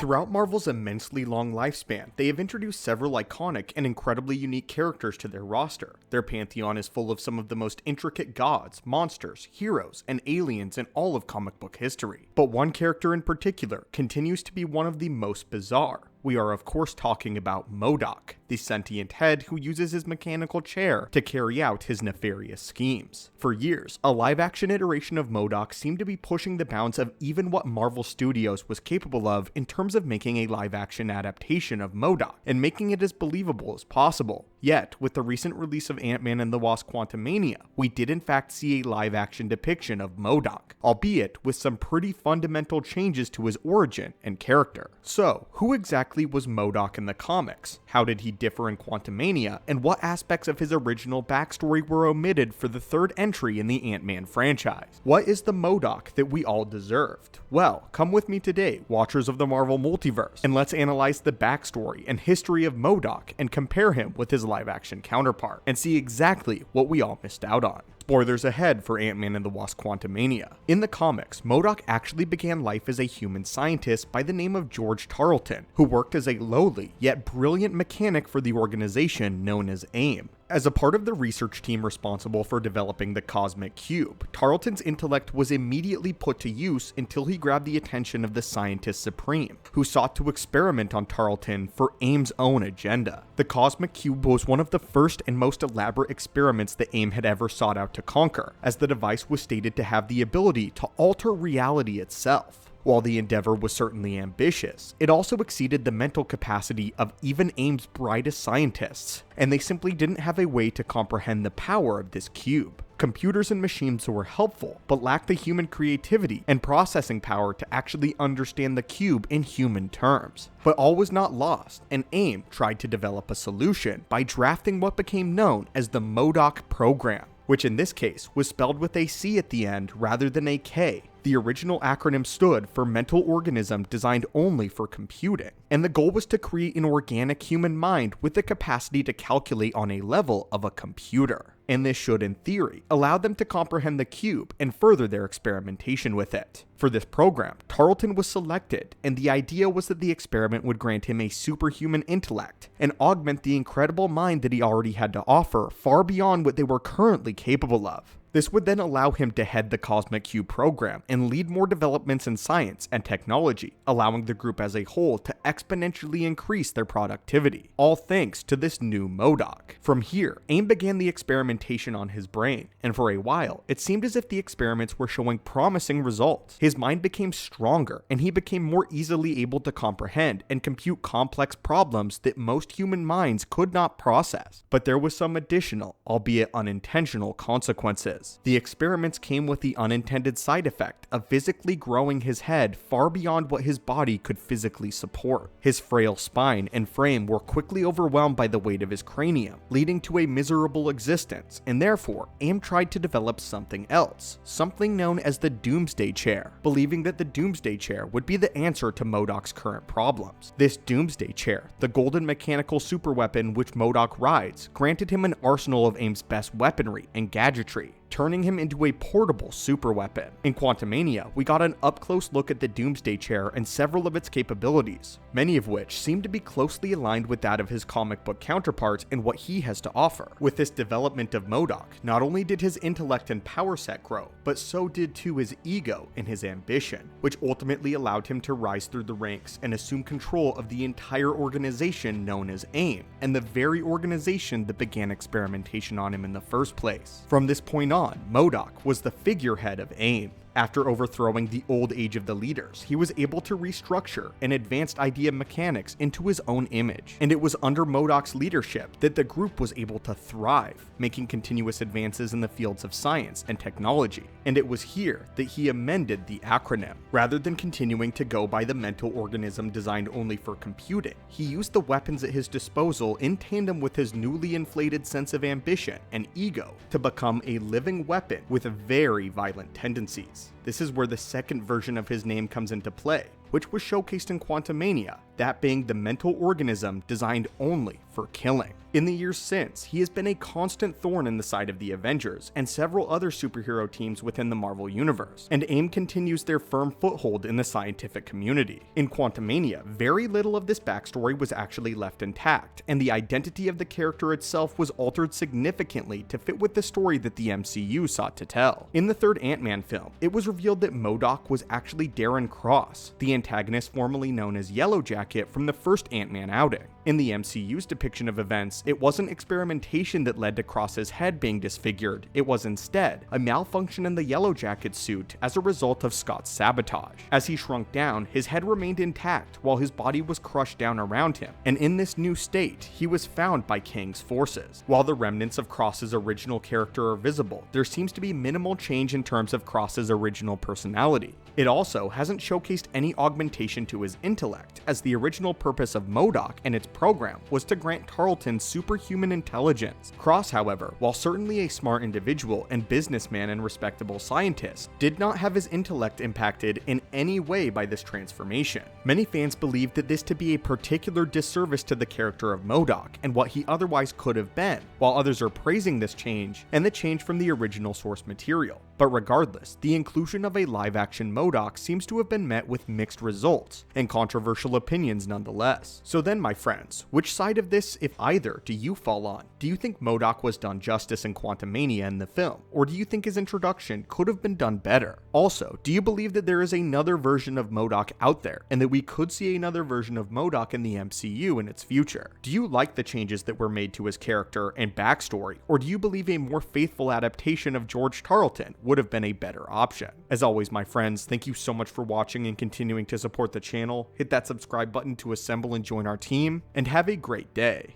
Throughout Marvel's immensely long lifespan, they have introduced several iconic and incredibly unique characters to their roster. Their pantheon is full of some of the most intricate gods, monsters, heroes, and aliens in all of comic book history. But one character in particular continues to be one of the most bizarre. We are of course talking about MODOK, the sentient head who uses his mechanical chair to carry out his nefarious schemes. For years, a live-action iteration of MODOK seemed to be pushing the bounds of even what Marvel Studios was capable of in terms of making a live-action adaptation of MODOK, and making it as believable as possible. Yet, with the recent release of Ant-Man and the Wasp: Quantumania, we did in fact see a live-action depiction of MODOK, albeit with some pretty fundamental changes to his origin and character. So, who exactly was MODOK in the comics? How did he differ in Quantumania, and what aspects of his original backstory were omitted for the third entry in the Ant-Man franchise? What is the MODOK that we all deserved? Well, come with me today, watchers of the Marvel Multiverse, and let's analyze the backstory and history of MODOK and compare him with his live-action counterpart, and see exactly what we all missed out on. Spoilers ahead for Ant-Man and the Wasp: Quantumania. In the comics, MODOK actually began life as a human scientist by the name of George Tarleton, who worked as a lowly yet brilliant mechanic for the organization known as AIM. As a part of the research team responsible for developing the Cosmic Cube, Tarleton's intellect was immediately put to use until he grabbed the attention of the Scientist Supreme, who sought to experiment on Tarleton for AIM's own agenda. The Cosmic Cube was one of the first and most elaborate experiments that AIM had ever sought out to conquer, as the device was stated to have the ability to alter reality itself. While the endeavor was certainly ambitious, it also exceeded the mental capacity of even AIM's brightest scientists, and they simply didn't have a way to comprehend the power of this cube. Computers and machines were helpful, but lacked the human creativity and processing power to actually understand the cube in human terms. But all was not lost, and AIM tried to develop a solution by drafting what became known as the MODOK program, which in this case was spelled with a C at the end rather than a K. The original acronym stood for Mental Organism Designed Only for Computing, and the goal was to create an organic human mind with the capacity to calculate on a level of a computer. And this should, in theory, allow them to comprehend the cube and further their experimentation with it. For this program, Tarleton was selected, and the idea was that the experiment would grant him a superhuman intellect and augment the incredible mind that he already had to offer far beyond what they were currently capable of. This would then allow him to head the Cosmic Cube program and lead more developments in science and technology, allowing the group as a whole to exponentially increase their productivity, all thanks to this new MODOK. From here, AIM began the experimentation on his brain, and for a while, it seemed as if the experiments were showing promising results. His mind became stronger, and he became more easily able to comprehend and compute complex problems that most human minds could not process. But there was some additional, albeit unintentional, consequences. The experiments came with the unintended side effect of physically growing his head far beyond what his body could physically support. His frail spine and frame were quickly overwhelmed by the weight of his cranium, leading to a miserable existence, and therefore AIM tried to develop something else, something known as the Doomsday Chair, believing that the Doomsday Chair would be the answer to MODOK's current problems. This Doomsday Chair, the golden mechanical superweapon which MODOK rides, granted him an arsenal of AIM's best weaponry and gadgetry, turning him into a portable superweapon. In Quantumania, we got an up-close look at the Doomsday Chair and several of its capabilities, many of which seem to be closely aligned with that of his comic book counterpart and what he has to offer. With this development of MODOK, not only did his intellect and power set grow, but so did too his ego and his ambition, which ultimately allowed him to rise through the ranks and assume control of the entire organization known as AIM, and the very organization that began experimentation on him in the first place. From this point on, MODOK was the figurehead of AIM. After overthrowing the old age of the leaders, he was able to restructure an advanced idea mechanics into his own image, and it was under MODOK's leadership that the group was able to thrive, making continuous advances in the fields of science and technology. And it was here that he amended the acronym. Rather than continuing to go by the mental organism designed only for computing, he used the weapons at his disposal in tandem with his newly inflated sense of ambition and ego to become a living weapon with very violent tendencies. This is where the second version of his name comes into play, which was showcased in Quantumania, that being the mental organism designed only for killing. In the years since, he has been a constant thorn in the side of the Avengers and several other superhero teams within the Marvel Universe, and AIM continues their firm foothold in the scientific community. In Quantumania, very little of this backstory was actually left intact, and the identity of the character itself was altered significantly to fit with the story that the MCU sought to tell. In the third Ant-Man film, it was revealed that MODOK was actually Darren Cross, the antagonist formerly known as Yellow Jacket from the first Ant-Man outing. In the MCU's depiction of events, it wasn't experimentation that led to Cross's head being disfigured, it was instead a malfunction in the Yellow Jacket's suit as a result of Scott's sabotage. As he shrunk down, his head remained intact while his body was crushed down around him, and in this new state, he was found by Kang's forces. While the remnants of Cross's original character are visible, there seems to be minimal change in terms of Cross's original personality. It also hasn't showcased any augmentation to his intellect, as the original purpose of MODOK and its program was to grant Tarleton superhuman intelligence. Cross, however, while certainly a smart individual and businessman and respectable scientist, did not have his intellect impacted in any way by this transformation. Many fans believe that this to be a particular disservice to the character of MODOK and what he otherwise could have been, while others are praising this change and the change from the original source material. But regardless, the inclusion of a live-action MODOK seems to have been met with mixed results, and controversial opinions nonetheless. So then, my friends, which side of this, if either, do you fall on? Do you think MODOK was done justice in Quantumania in the film, or do you think his introduction could have been done better? Also, do you believe that there is another version of MODOK out there, and that we could see another version of MODOK in the MCU in its future? Do you like the changes that were made to his character and backstory, or do you believe a more faithful adaptation of George Tarleton would have been a better option? As always, my friends, thank you so much for watching and continuing to support the channel. Hit that subscribe button to assemble and join our team, and have a great day.